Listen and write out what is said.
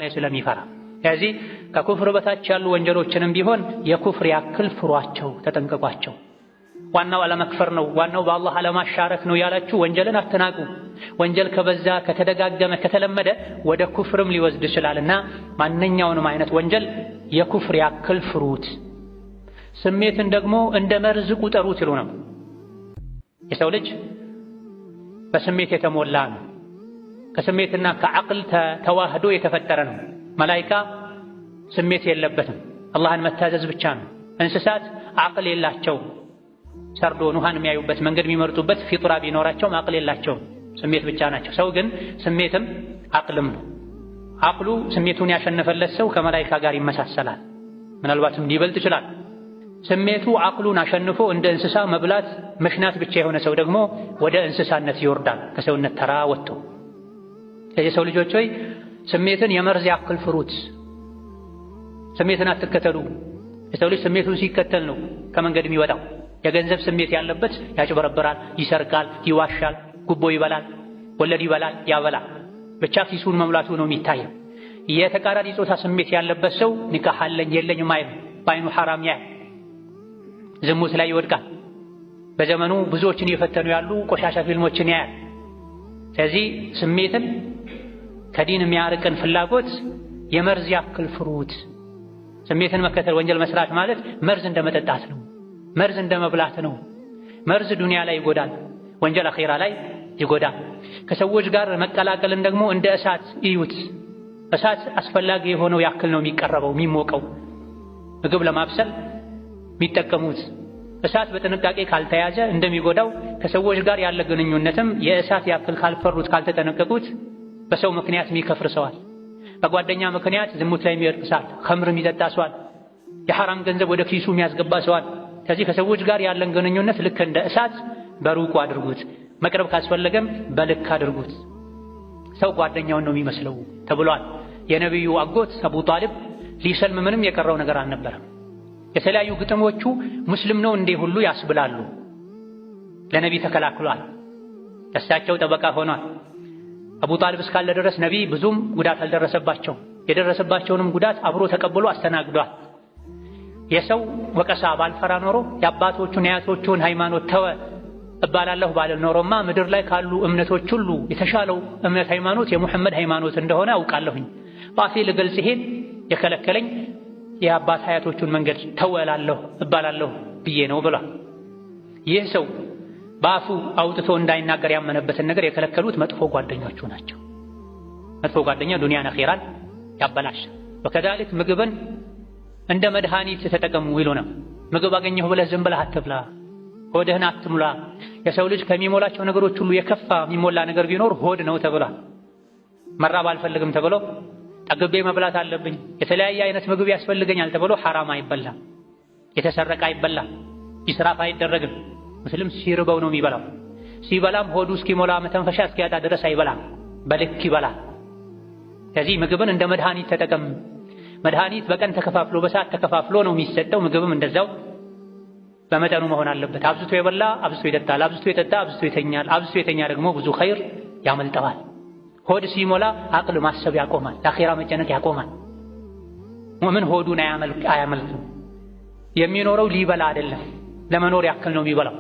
ላይ ስለሚፈራ ስለዚህ ከኩፍር በታች ያሉ ወንጀሎችንም ቢሆን የኩፍር ያክል ፍሯቸው፣ ተጠንቀቋቸው። ዋናው አለመክፈር ነው፣ ዋናው በአላህ አለማሻረክ ነው ያላችሁ ወንጀልን አትናቁ። ወንጀል ከበዛ ከተደጋገመ ከተለመደ ወደ ኩፍርም ሊወስድ ይችላልና ማንኛውንም አይነት ወንጀል የኩፍር ያክል ፍሩት። ስሜትን ደግሞ እንደ መርዝ ቁጠሩት ይሉ ነው። የሰው ልጅ በስሜት የተሞላ ነው። ከስሜትና ከዐቅል ተዋህዶ የተፈጠረ ነው። መላኢካ ስሜት የለበትም፣ አላህን መታዘዝ ብቻ ነው። እንስሳት ዐቅል የላቸውም። ሰርዶን ውሃን የሚያዩበት መንገድ የሚመርጡበት ፊጥራ ቢኖራቸውም ዐቅል የላቸውም፣ ስሜት ብቻ ናቸው። ሰው ግን ስሜትም ዐቅልም ነው። ዐቅሉ ስሜቱን ያሸነፈለት ሰው ከመላኢካ ጋር ይመሳሰላል፣ ምናልባትም ሊበልጥ ይችላል። ስሜቱ ዐቅሉን አሸንፎ እንደ እንስሳ መብላት መሽናት ብቻ የሆነ ሰው ደግሞ ወደ እንስሳነት ይወርዳል፣ ከሰውነት ተራ ወጥቶ። የሰው ልጆች ሆይ ስሜትን የመርዝ ያክል ፍሩት። ስሜትን አትከተሉ። የሰው ልጅ ስሜቱን ሲከተል ነው ከመንገድ የሚወጣው። የገንዘብ ስሜት ያለበት ያጭበረብራል፣ ይሰርቃል፣ ይዋሻል፣ ጉቦ ይበላል፣ ወለድ ይበላል፣ ያበላል። ብቻ ኪሱን መሙላቱ ነው የሚታየው። የተቃራኒ ጾታ ስሜት ያለበት ሰው ኒካህ አለኝ የለኝም አይልም፣ በዓይኑ ሐራም ያያል፣ ዝሙት ላይ ይወድቃል። በዘመኑ ብዙዎችን እየፈተኑ ያሉ ቆሻሻ ፊልሞችን ያያል። ስለዚህ ስሜትን ከዲን የሚያርቅን ፍላጎት የመርዝ ያክል ፍሩት። ስሜትን መከተል ወንጀል መስራት ማለት መርዝ እንደመጠጣት ነው፣ መርዝ እንደመብላት ነው። መርዝ ዱንያ ላይ ይጎዳል፣ ወንጀል አኺራ ላይ ይጎዳል። ከሰዎች ጋር መቀላቀልን ደግሞ እንደ እሳት እዩት። እሳት አስፈላጊ የሆነው ያክል ነው የሚቀረበው የሚሞቀው። ምግብ ለማብሰል የሚጠቀሙት እሳት በጥንቃቄ ካልተያዘ እንደሚጎዳው ከሰዎች ጋር ያለ ግንኙነትም የእሳት ያክል ካልፈሩት ካልተጠነቀቁት በሰው ምክንያት የሚከፍር ሰዋል፣ በጓደኛ ምክንያት ዝሙት ላይ የሚወድቅ ሰዋል፣ ኸምር የሚጠጣ ሰዋል፣ የሐራም ገንዘብ ወደ ኪሱ የሚያስገባ ሰዋል። ከዚህ ከሰዎች ጋር ያለን ግንኙነት ልክ እንደ እሳት በሩቁ አድርጉት፣ መቅረብ ካስፈለገም በልክ አድርጉት። ሰው ጓደኛውን ነው የሚመስለው ተብሏል። የነቢዩ አጎት አቡ ጣሊብ ሊሰልም ምንም የቀረው ነገር አልነበረም። የተለያዩ ግጥሞቹ ሙስሊም ነው እንዴ ሁሉ ያስብላሉ። ለነቢ ተከላክሏል፣ ለእሳቸው ጠበቃ ሆኗል። አቡ ጣሊብ እስካለ ድረስ ነቢ ብዙም ጉዳት አልደረሰባቸውም። የደረሰባቸውንም ጉዳት አብሮ ተቀብሎ አስተናግዷል። የሰው ወቀሳ ባልፈራ ኖሮ የአባቶቹን የአያቶቹን ሃይማኖት ተወ እባላለሁ ባለ ኖሮማ ምድር ላይ ካሉ እምነቶች ሁሉ የተሻለው እምነት ሃይማኖት የሙሐመድ ሃይማኖት እንደሆነ አውቃለሁኝ። ባፌ ልገልጽ ይሄን የከለከለኝ የአባት አያቶቹን መንገድ ተወላለሁ እባላለሁ ብዬ ነው ብሏል። ይህ ሰው በአፉ አውጥቶ እንዳይናገር ያመነበትን ነገር የከለከሉት መጥፎ ጓደኞቹ ናቸው። መጥፎ ጓደኛ ዱንያን አኺራን ያበላሻል። ወከዛሊክ ምግብን እንደ መድኃኒት ተጠቀሙ ይሉ ነው። ምግብ አገኘሁ ብለህ ዝም ብለህ አትብላ፣ ሆድህን አትሙላ። የሰው ልጅ ከሚሞላቸው ነገሮች ሁሉ የከፋ የሚሞላ ነገር ቢኖር ሆድ ነው ተብሏል። መራብ አልፈልግም ተብሎ ጠግቤ መብላት አለብኝ፣ የተለያየ አይነት ምግብ ያስፈልገኛል ተብሎ ሐራም አይበላም፣ የተሰረቀ አይበላም፣ ኢስራፍ አይደረግም። ሙስሊም ሲርበው ነው የሚበላው። ሲበላም ሆዱ እስኪሞላ መተንፈሻ እስኪያጣ ድረስ አይበላም፣ በልክ ይበላል። ከዚህ ምግብን እንደ መድኃኒት ተጠቀም። መድኃኒት በቀን ተከፋፍሎ በሰዓት ተከፋፍሎ ነው የሚሰጠው። ምግብም እንደዛው በመጠኑ መሆን አለበት። አብዝቶ የበላ አብዝቶ ይጠጣል፣ አብዝቶ የጠጣ አብዝቶ ይተኛል፣ አብዝቶ የተኛ ደግሞ ብዙ ኸይር ያመልጠዋል። ሆድ ሲሞላ አቅል ማሰብ ያቆማል፣ ለአኺራ መጨነቅ ያቆማል። ሙእምን ሆዱን አያመልክም። የሚኖረው ሊበላ አይደለም፣ ለመኖር ያክል ነው የሚበላው።